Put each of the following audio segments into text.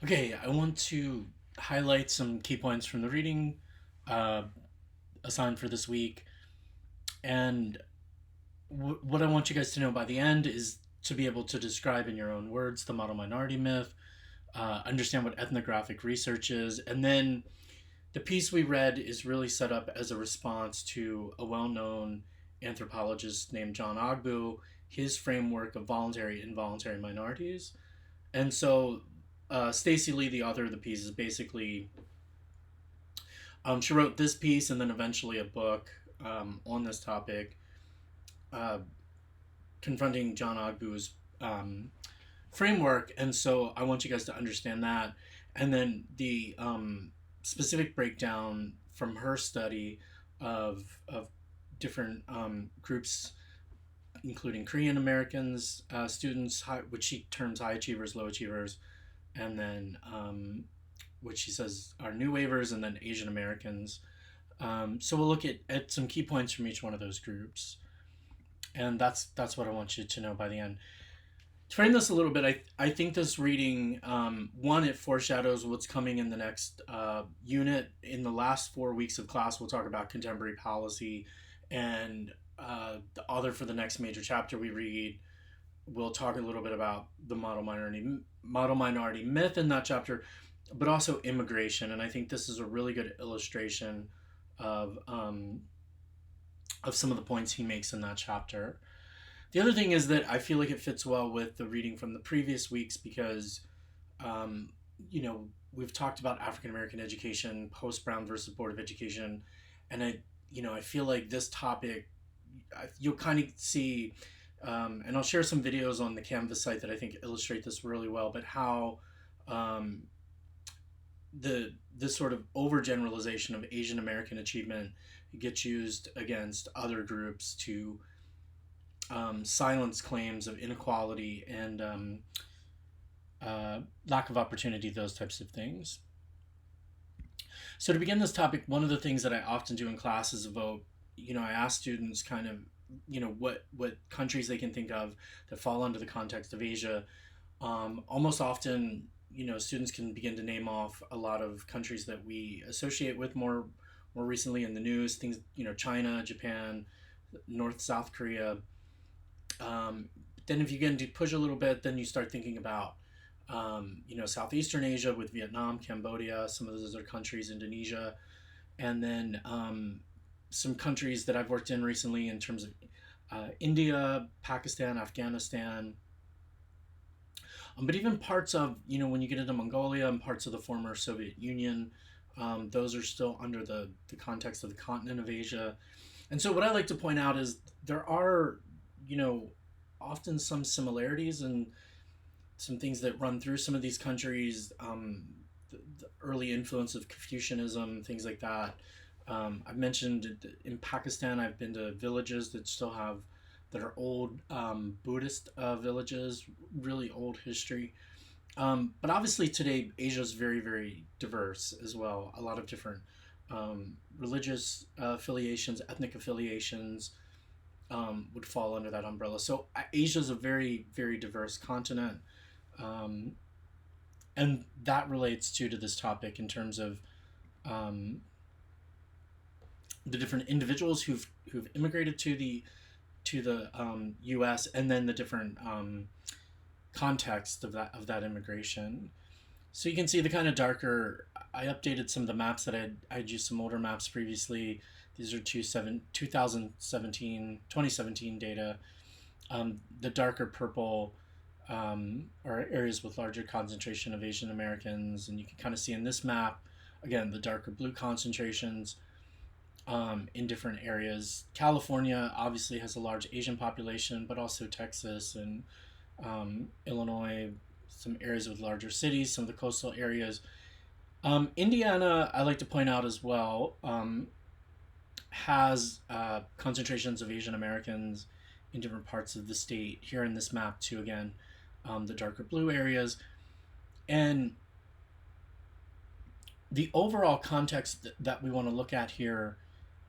Okay, I want to highlight some key points from the reading uh, assigned for this week. And what I want you guys to know by the end is to be able to describe in your own words the model minority myth, understand what ethnographic research is, and then the piece we read is really set up as a response to a well known anthropologist named John Ogbu, his framework of voluntary and involuntary minorities. And so Stacey Lee, the author of the piece, is basically she wrote this piece and then eventually a book on this topic, uh, confronting John Ogbu's framework. And so I want you guys to understand that. And then the specific breakdown from her study of different groups, including Korean Americans, students, which she terms high achievers, low achievers, and then which she says are new waivers, and then Asian Americans. So we'll look at some key points from each one of those groups, and that's what I want you to know by the end. To frame this a little bit, I think this reading, one, it foreshadows what's coming in the next unit. In the last 4 weeks of class, we'll talk about contemporary policy, and the author for the next major chapter we read, we'll talk a little bit about the model minority myth in that chapter, but also immigration. And I think this is a really good illustration of some of the points he makes in that chapter. The other thing is that I feel like it fits well with the reading from the previous weeks because, um, we've talked about African American education, post Brown versus Board of Education, and I feel like this topic, you'll kind of see, and I'll share some videos on the Canvas site that I think illustrate this really well, but how um, the this sort of overgeneralization of Asian American achievement gets used against other groups to silence claims of inequality and lack of opportunity, those types of things. So to begin this topic, one of the things that I often do in class is vote. I ask students kind of, what countries they can think of that fall under the context of Asia. Almost often, students can begin to name off a lot of countries that we associate with more recently in the news. Things, China, Japan, North South Korea. Then if you get into push a little bit, then you start thinking about Southeastern Asia with Vietnam, Cambodia, some of those other countries, Indonesia, and then some countries that I've worked in recently in terms of India, Pakistan, Afghanistan, but even parts of, when you get into Mongolia and parts of the former Soviet Union, those are still under the context of the continent of Asia. And so what I like to point out is there are, often some similarities and some things that run through some of these countries, the early influence of Confucianism, things like that. I've mentioned in Pakistan, I've been to villages that are old Buddhist villages, really old history. But obviously today, Asia is very, very diverse as well. A lot of different religious affiliations, ethnic affiliations would fall under that umbrella. So Asia is a very, very diverse continent. Um, and that relates to this topic in terms of um, the different individuals who've immigrated to the U.S. and then the different context of that immigration. So you can see the kind of darker. I updated some of the maps that I'd used some older maps previously. These are 2017 data. The darker purple are areas with larger concentration of Asian Americans, and you can kind of see in this map, again, the darker blue concentrations in different areas. California obviously has a large Asian population, but also Texas and Illinois, some areas with larger cities, some of the coastal areas. Indiana, I like to point out as well, has concentrations of Asian Americans in different parts of the state. Here in this map, too, again, the darker blue areas. And the overall context that we want to look at here,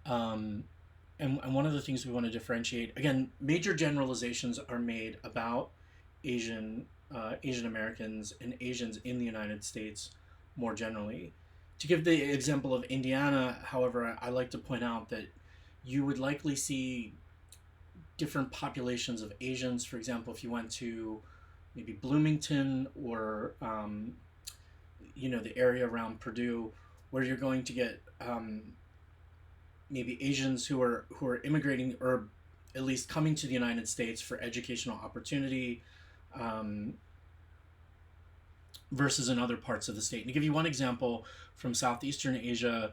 um, and one of the things we want to differentiate, again, major generalizations are made about Asian Asian Americans and Asians in the United States more generally. To give the example of Indiana, however, I like to point out that you would likely see different populations of Asians. For example, if you went to maybe Bloomington or the area around Purdue, where you're going to get maybe Asians who are immigrating or at least coming to the United States for educational opportunity, um, versus in other parts of the state. And to give you one example from Southeastern Asia,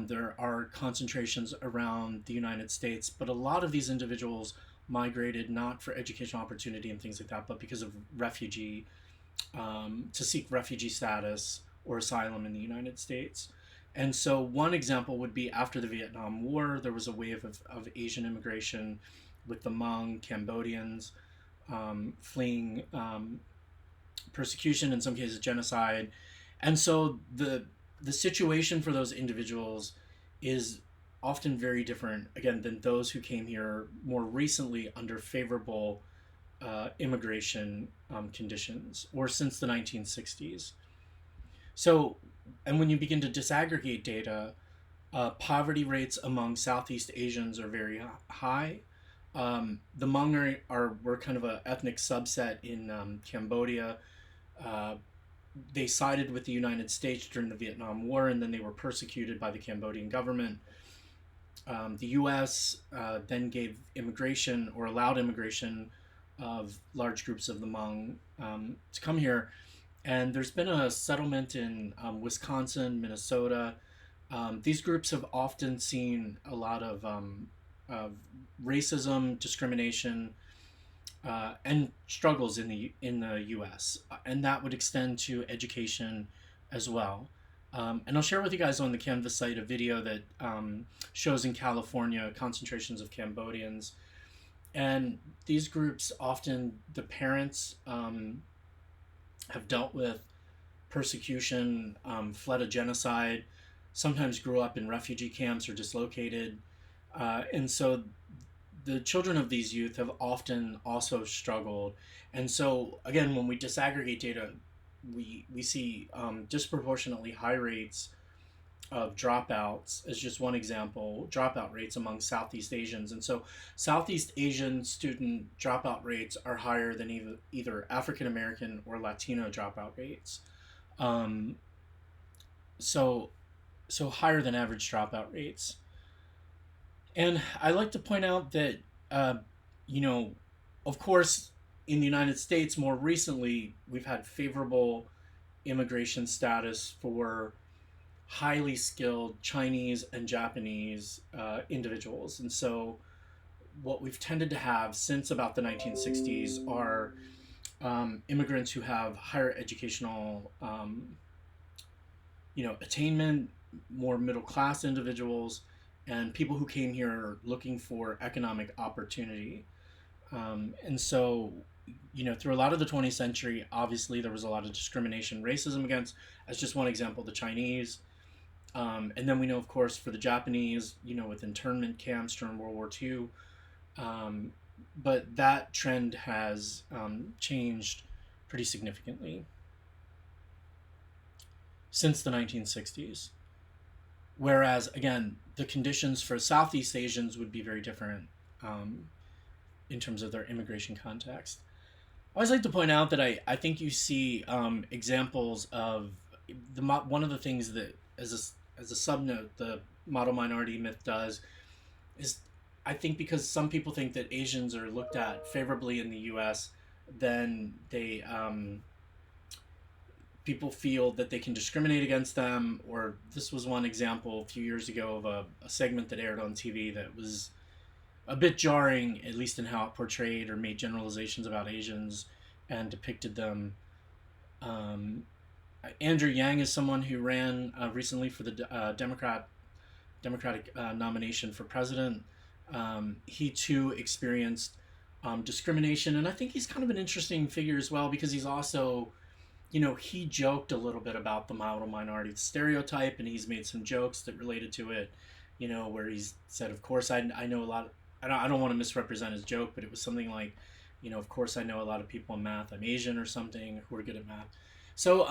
there are concentrations around the United States, but a lot of these individuals migrated not for educational opportunity and things like that, but because of refugee, to seek refugee status or asylum in the United States. And so, one example would be after the Vietnam War, there was a wave of Asian immigration with the Hmong, Cambodians, fleeing persecution, in some cases genocide. And so the situation for those individuals is often very different, again, than those who came here more recently under favorable immigration conditions or since the 1960s. So, and when you begin to disaggregate data, poverty rates among Southeast Asians are very high. The Hmong were kind of an ethnic subset in Cambodia. Uh, they sided with the United States during the Vietnam War, and then they were persecuted by the Cambodian government. The U.S. Then gave immigration or allowed immigration of large groups of the Hmong to come here. And there's been a settlement in Wisconsin, Minnesota. These groups have often seen a lot of racism, discrimination, and struggles in the U.S. And that would extend to education as well. And I'll share with you guys on the Canvas site a video that shows in California concentrations of Cambodians. And these groups often, the parents have dealt with persecution, fled a genocide, sometimes grew up in refugee camps or dislocated. And so the children of these youth have often also struggled. And so, again, when we disaggregate data, we see disproportionately high rates of dropouts, as just one example, dropout rates among Southeast Asians. And so Southeast Asian student dropout rates are higher than either African American or Latino dropout rates. Um, so, so higher than average dropout rates. And I like to point out that, uh, you know, of course, in the United States, more recently, we've had favorable immigration status for highly skilled Chinese and Japanese individuals. And so, what we've tended to have since about the 1960s are immigrants who have higher educational, attainment, more middle class individuals, and people who came here looking for economic opportunity. And so, through a lot of the 20th century, obviously there was a lot of discrimination, racism against, as just one example, the Chinese. And then we know, of course, for the Japanese, with internment camps during World War II. But that trend has changed pretty significantly since the 1960s. Whereas, again, the conditions for Southeast Asians would be very different in terms of their immigration context. I always like to point out that I think you see examples of one of the things that, as a subnote, the model minority myth does is, I think, because some people think that Asians are looked at favorably in the U.S., then people feel that they can discriminate against them. Or this was one example a few years ago of a segment that aired on TV that was a bit jarring, at least in how it portrayed or made generalizations about Asians and depicted them. Andrew Yang is someone who ran recently for the Democratic nomination for president. He too experienced discrimination, and I think he's kind of an interesting figure as well, because he's also, he joked a little bit about the model minority stereotype, and he's made some jokes that related to it, where he's said, of course, I know a lot. I don't want to misrepresent his joke, but it was something like, Of course, I know a lot of people in math. I'm Asian or something who are good at math. So,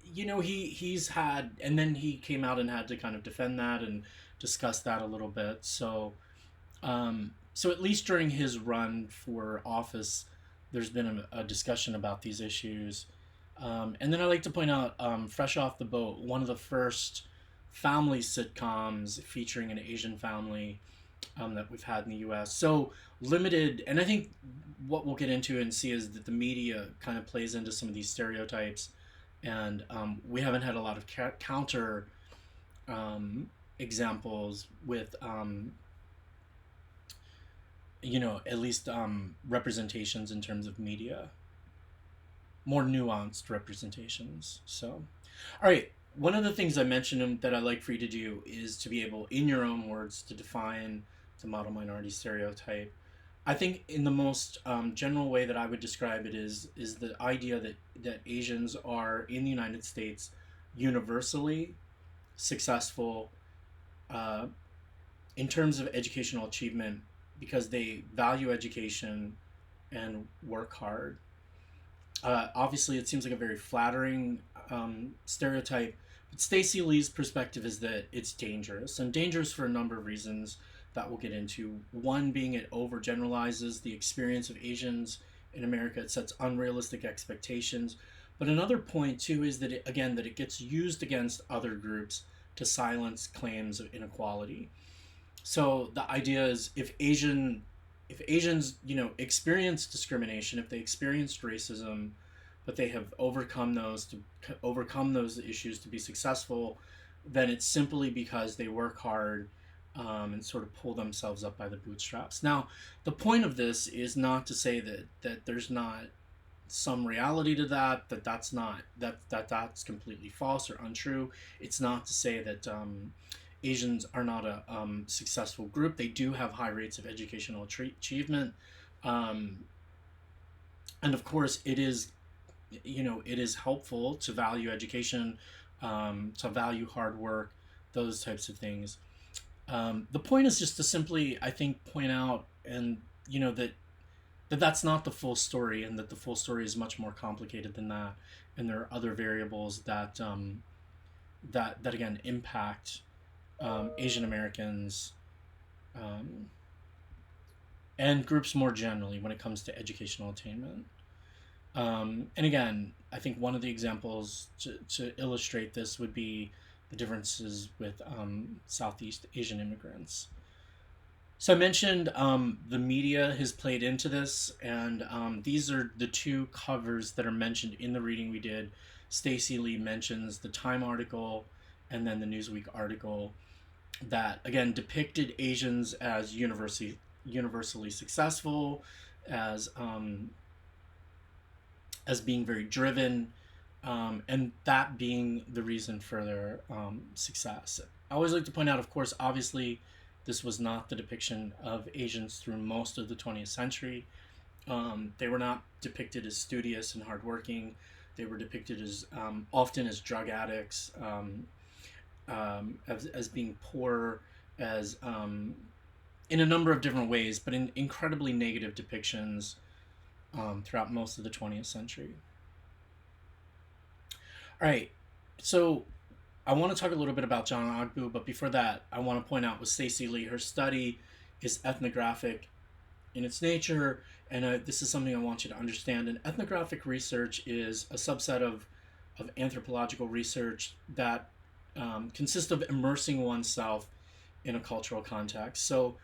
he's had, and then he came out and had to kind of defend that and discuss that a little bit. So at least during his run for office, there's been a discussion about these issues. And then I like to point out, Fresh Off the Boat, one of the first family sitcoms featuring an Asian family that we've had in the U.S. So limited, and I think what we'll get into and see is that the media kind of plays into some of these stereotypes, and we haven't had a lot of counter examples with at least representations in terms of media, more nuanced representations. So, all right. One of the things I mentioned that I like for you to do is to be able, in your own words, to define the model minority stereotype. I think in the most general way that I would describe it is the idea that Asians are in the United States universally successful in terms of educational achievement because they value education and work hard. Obviously, it seems like a very flattering stereotype, but Stacey Lee's perspective is that it's dangerous, and dangerous for a number of reasons that we'll get into. One being it overgeneralizes the experience of Asians in America. It sets unrealistic expectations. But another point too is that it gets used against other groups to silence claims of inequality. So the idea is if Asians, experience discrimination, if they experienced racism, but they have overcome those issues to be successful, then it's simply because they work hard and sort of pull themselves up by the bootstraps. Now, the point of this is not to say that there's not some reality to that's completely false or untrue. It's not to say that Asians are not a successful group. They do have high rates of educational achievement, and of course, it is helpful to value education, to value hard work, those types of things. The point is just to simply, I think, point out and that's not the full story, and that the full story is much more complicated than that, and there are other variables that again impact Asian Americans and groups more generally when it comes to educational attainment. And again, I think one of the examples to illustrate this would be the differences with Southeast Asian immigrants. So I mentioned the media has played into this, and these are the two covers that are mentioned in the reading we did. Stacey Lee mentions the Time article and then the Newsweek article that, again, depicted Asians as universally successful, as being very driven, and that being the reason for their success. I always like to point out, of course, obviously, this was not the depiction of Asians through most of the 20th century. They were not depicted as studious and hardworking. They were depicted as often as drug addicts, as being poor, as in a number of different ways, but in incredibly negative depictions throughout most of the 20th century. All right, so I want to talk a little bit about John Ogbu, but before that, I want to point out with Stacey Lee, her study is ethnographic in its nature, and this is something I want you to understand. And ethnographic research is a subset of anthropological research that consists of immersing oneself in a cultural context. So,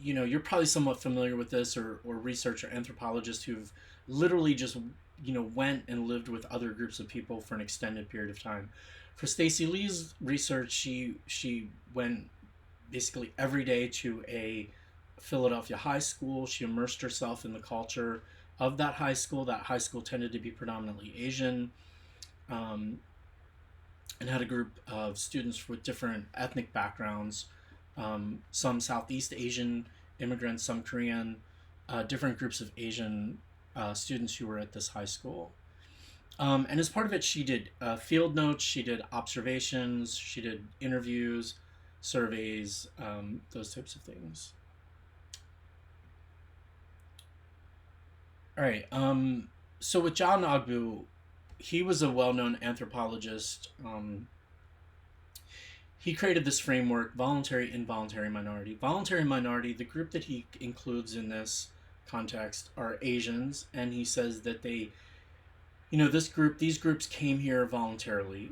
you're probably somewhat familiar with this, or research or anthropologists who've literally just went and lived with other groups of people for an extended period of time. For Stacey Lee's research, she went basically every day to a Philadelphia high school. She immersed herself in the culture of that high school. That high school tended to be predominantly Asian, and had a group of students with different ethnic backgrounds, some Southeast Asian immigrants, some Korean, different groups of Asian students who were at this high school. And as part of it, she did field notes, she did observations, she did interviews, surveys, those types of things. All right. So with John Ogbu, he was a well-known anthropologist. He created this framework: voluntary, involuntary minority. Voluntary minority, the group that he includes in this context are Asians, and he says that these groups came here voluntarily.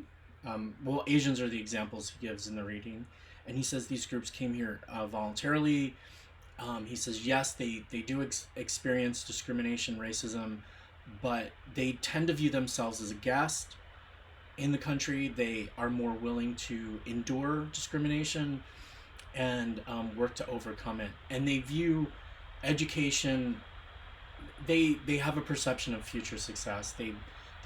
Well, Asians are the examples he gives in the reading, and he says these groups came here voluntarily. He says yes, they do experience discrimination, racism, but they tend to view themselves as a guest in the country. They are more willing to endure discrimination and work to overcome it. And they view education. They have a perception of future success. They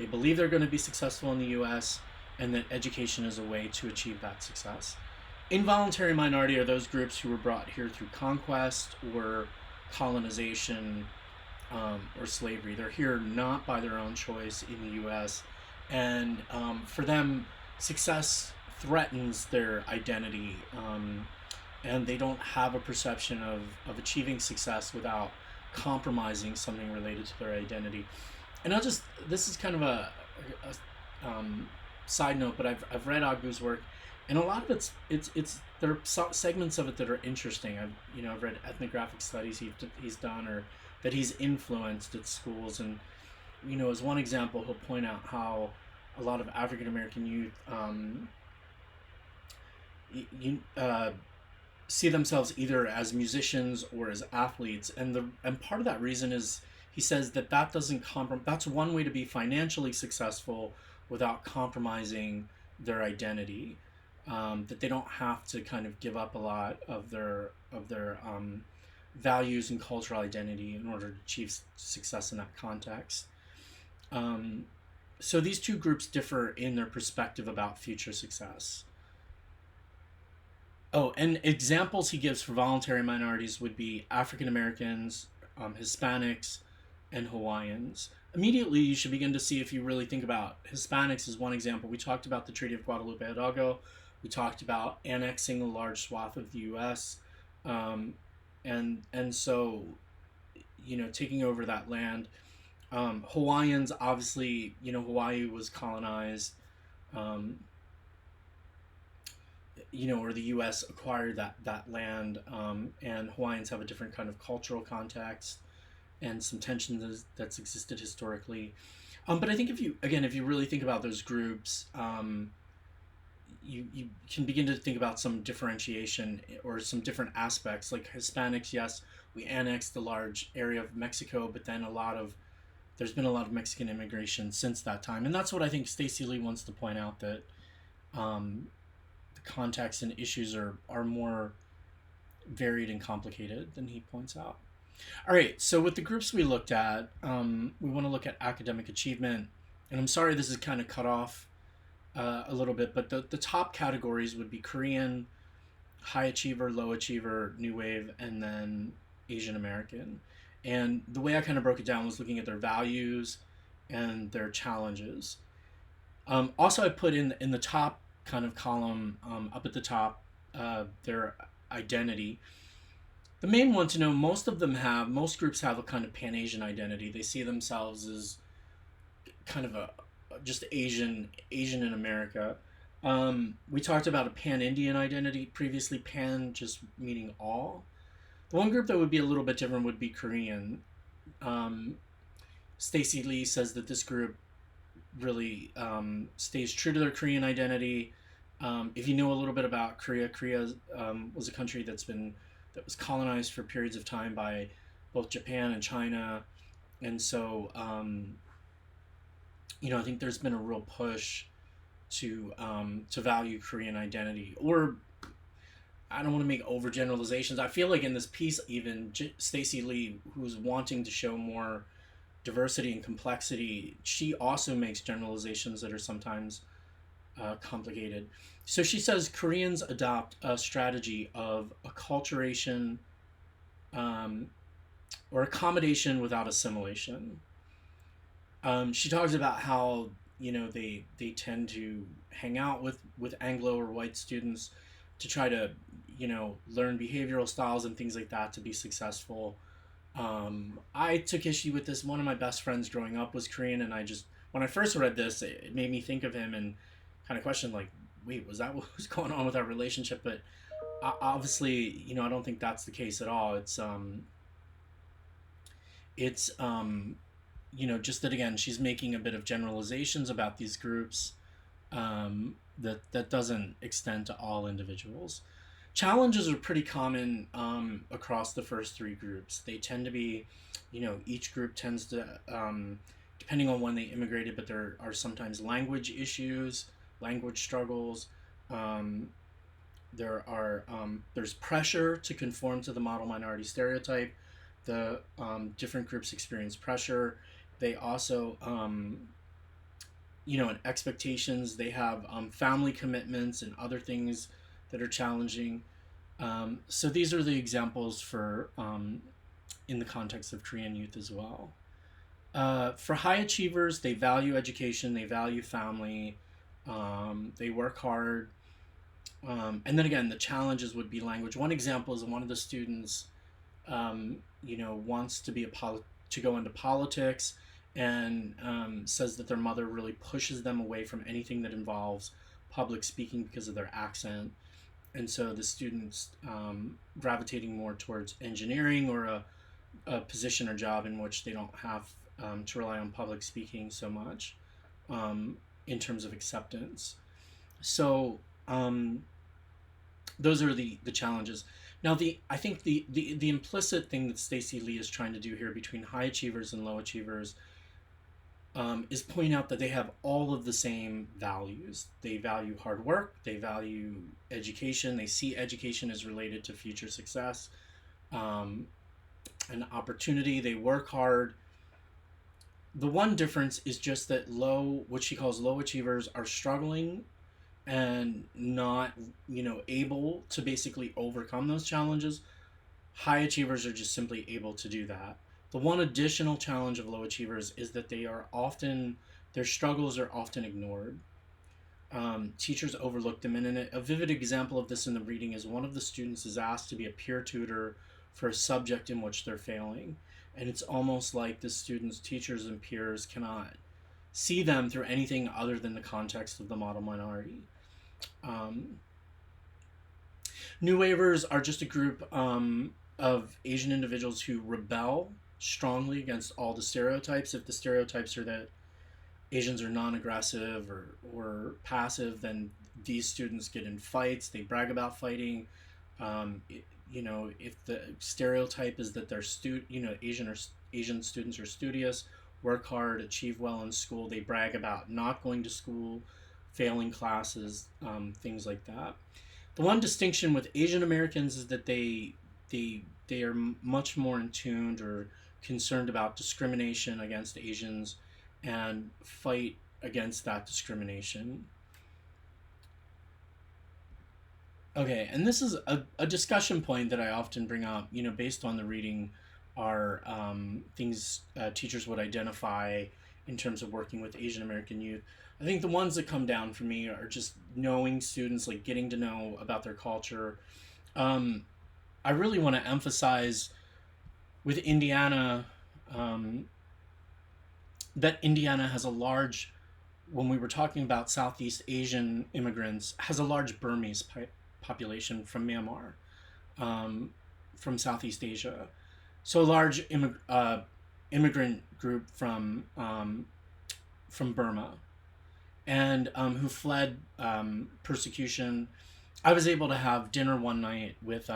believe they're going to be successful in the U.S. and that education is a way to achieve that success. Involuntary minority are those groups who were brought here through conquest or colonization, or slavery. They're here not by their own choice in the U.S., and for them, success threatens their identity, and they don't have a perception of achieving success without compromising something related to their identity. And this is kind of a side note, but I've read Ogbu's work, and a lot of it's there are segments of it that are interesting. I've read ethnographic studies he's done, or that he's influenced at schools, and as one example, he'll point out how a lot of African American youth see themselves either as musicians or as athletes, and part of that reason is, he says, that doesn't that's one way to be financially successful without compromising their identity. That they don't have to kind of give up a lot of their values and cultural identity in order to achieve success in that context. So these two groups differ in their perspective about future success. Oh, and examples he gives for voluntary minorities would be African Americans, Hispanics, and Hawaiians. Immediately, you should begin to see, if you really think about Hispanics as one example. We talked about the Treaty of Guadalupe Hidalgo. We talked about annexing a large swath of the U.S. And so, taking over that land. Hawaiians, obviously, Hawaii was colonized, or the U.S. acquired that land, and Hawaiians have a different kind of cultural context and some tension that's existed historically. But I think if you really think about those groups, you can begin to think about some differentiation or some different aspects. Like Hispanics, yes, we annexed a large area of Mexico, but then there's been a lot of Mexican immigration since that time. And that's what I think Stacey Lee wants to point out, that the context and issues are more varied and complicated than he points out. All right, so with the groups we looked at, we want to look at academic achievement. And I'm sorry this is kind of cut off a little bit, but the top categories would be Korean, high achiever, low achiever, new wave, and then Asian American. And the way I kind of broke it down was looking at their values and their challenges. Also, I put in the top kind of column, up at the top, their identity. The main one to know, most groups have a kind of Pan-Asian identity. They see themselves as kind of just Asian in America. We talked about a Pan-Indian identity previously, Pan just meaning all. The one group that would be a little bit different would be Korean. Stacey Lee says that this group really stays true to their Korean identity. If you know a little bit about Korea, Korea was a country that was colonized for periods of time by both Japan and China, and so I think there's been a real push to value Korean identity. Or I don't want to make overgeneralizations. I feel like in this piece, even Stacey Lee, who's wanting to show more diversity and complexity, she also makes generalizations that are sometimes complicated. So she says Koreans adopt a strategy of acculturation, or accommodation without assimilation. She talks about how they tend to hang out with Anglo or white students to try to learn behavioral styles and things like that to be successful. I took issue with this. One of my best friends growing up was Korean, and I just, when I first read this, it made me think of him and kind of question, like, wait, was that what was going on with our relationship? But obviously, I don't think that's the case at all. It's just that again, she's making a bit of generalizations about these groups, that doesn't extend to all individuals. Challenges are pretty common, across the first three groups. They tend to be, each group tends to, depending on when they immigrated, but there are sometimes language issues, language struggles. Um, there's pressure to conform to the model minority stereotype. The different groups experience pressure. They also, and expectations. They have family commitments and other things that are challenging. So these are the examples for, in the context of Korean youth as well. For high achievers, they value education, they value family, they work hard. And then again, the challenges would be language. One example is one of the students, wants to be to go into politics, and says that their mother really pushes them away from anything that involves public speaking because of their accent. And so the students, gravitating more towards engineering or a position or job in which they don't have, to rely on public speaking so much, in terms of acceptance. So, those are the challenges. Now, I think the implicit thing that Stacey Lee is trying to do here between high achievers and low achievers, is point out that they have all of the same values. They value hard work, they value education, they see education as related to future success, an opportunity, they work hard. The one difference is just that what she calls low achievers, are struggling and not, able to basically overcome those challenges. High achievers are just simply able to do that. The one additional challenge of low achievers is that their struggles are often ignored. Teachers overlook them. And a vivid example of this in the reading is one of the students is asked to be a peer tutor for a subject in which they're failing. And it's almost like the students' teachers and peers cannot see them through anything other than the context of the model minority. New waivers are just a group, of Asian individuals who rebel strongly against all the stereotypes. If the stereotypes are that Asians are non-aggressive or passive, then these students get in fights. They brag about fighting. If the stereotype is that they're Asian students are studious, work hard, achieve well in school, they brag about not going to school, failing classes, things like that. The one distinction with Asian Americans is that they are much more in tuned or concerned about discrimination against Asians and fight against that discrimination. Okay, and this is a discussion point that I often bring up, based on the reading, are, things, teachers would identify in terms of working with Asian American youth. I think the ones that come down for me are just knowing students, like getting to know about their culture. Um, I really want to emphasize with Indiana, um, that Indiana has a large, when we were talking about Southeast Asian immigrants, has a large Burmese population from Myanmar, um, from Southeast Asia. So a large immigrant group from Burma, and who fled, persecution. I was able to have dinner one night with,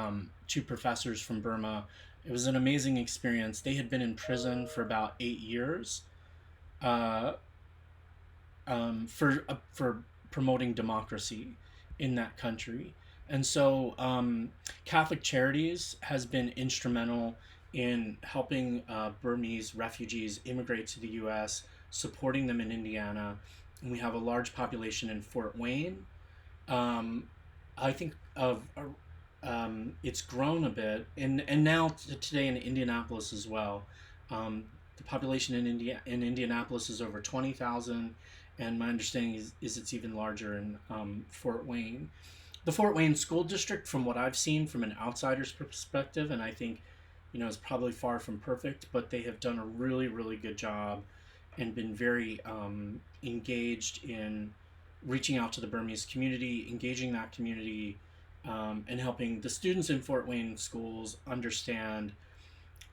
two professors from Burma. It was an amazing experience. They had been in prison for about 8 years, uh, for promoting democracy in that country. And so, Catholic Charities has been instrumental in helping, Burmese refugees immigrate to the U.S., supporting them in Indiana. And we have a large population in Fort Wayne. Um, I think it's grown a bit, and now today in Indianapolis as well. The population in Indianapolis is over 20,000, and my understanding is it's even larger in, Fort Wayne. The Fort Wayne School District, from what I've seen from an outsider's perspective, and I think is probably far from perfect, but they have done a really, really good job and been very engaged in reaching out to the Burmese community, engaging that community, and helping the students in Fort Wayne schools understand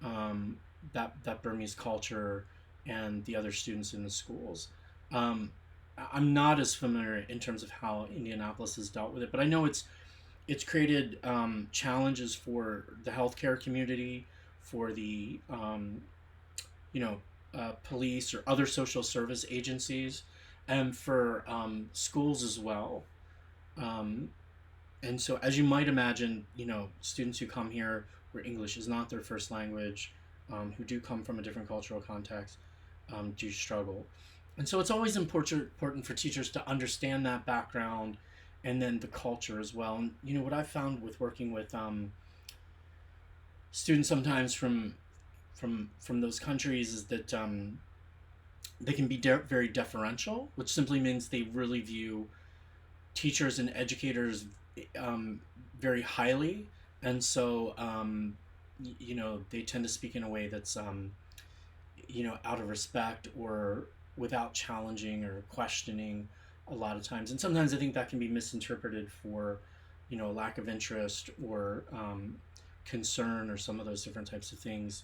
um, that Burmese culture and the other students in the schools. Um, I'm not as familiar in terms of how Indianapolis has dealt with it, but I know it's created challenges for the healthcare community, for the you know police or other social service agencies, and for schools as well. Um, and so, as you might imagine, students who come here where English is not their first language, who do come from a different cultural context, do struggle. And so, it's always important for teachers to understand that background and then the culture as well. And what I've found with working with students sometimes from those countries is that they can be very deferential, which simply means they really view teachers and educators um, very highly, and so they tend to speak in a way that's out of respect or without challenging or questioning a lot of times. And sometimes I think that can be misinterpreted for lack of interest or concern or some of those different types of things.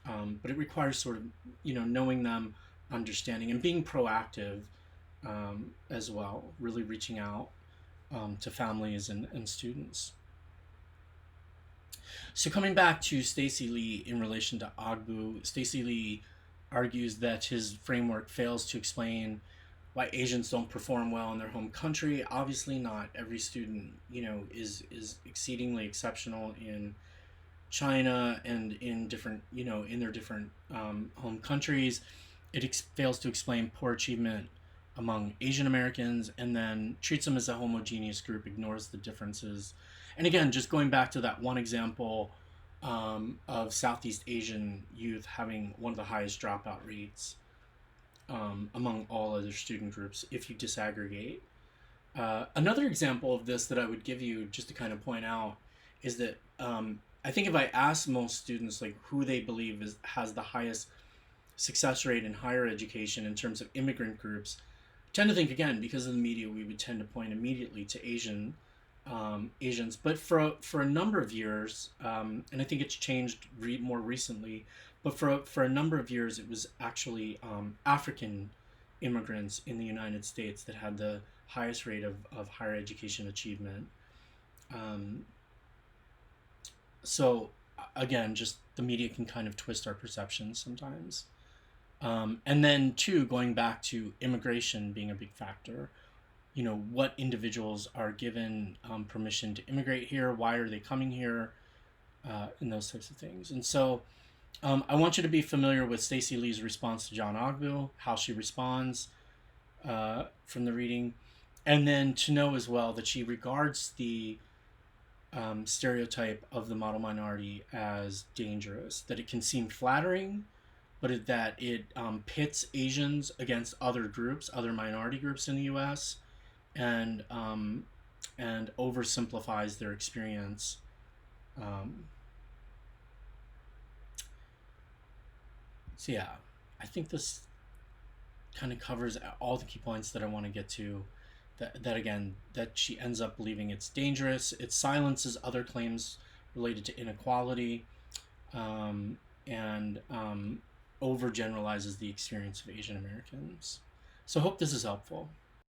But it requires sort of knowing them, understanding, and being proactive as well, really reaching out to families and students. So coming back to Stacey Lee in relation to Agbu, Stacey Lee argues that his framework fails to explain why Asians don't perform well in their home country. Obviously, not every student, is exceedingly exceptional in China and in different, in their different home countries. It fails to explain poor achievement among Asian Americans, and then treats them as a homogeneous group, ignores the differences. And again, just going back to that one example of Southeast Asian youth having one of the highest dropout rates among all other student groups, if you disaggregate. Another example of this that I would give you, just to kind of point out, is that I think if I ask most students like who they believe has the highest success rate in higher education in terms of immigrant groups, I tend to think, again, because of the media, we would tend to point immediately to Asians. But for a number of years, and I think it's changed more recently, but for a number of years, it was actually African immigrants in the United States that had the highest rate of higher education achievement. So again, just the media can kind of twist our perceptions sometimes. And then two, going back to immigration being a big factor, what individuals are given permission to immigrate here, why are they coming here, and those types of things. And so I want you to be familiar with Stacey Lee's response to John Ogbu, how she responds from the reading, and then to know as well that she regards the stereotype of the model minority as dangerous, that it can seem flattering, but that it pits Asians against other groups, other minority groups in the U.S., and oversimplifies their experience. So yeah, I think this kind of covers all the key points that I want to get to. That again, that she ends up believing it's dangerous. It silences other claims related to inequality, and overgeneralizes the experience of Asian Americans. So I hope this is helpful.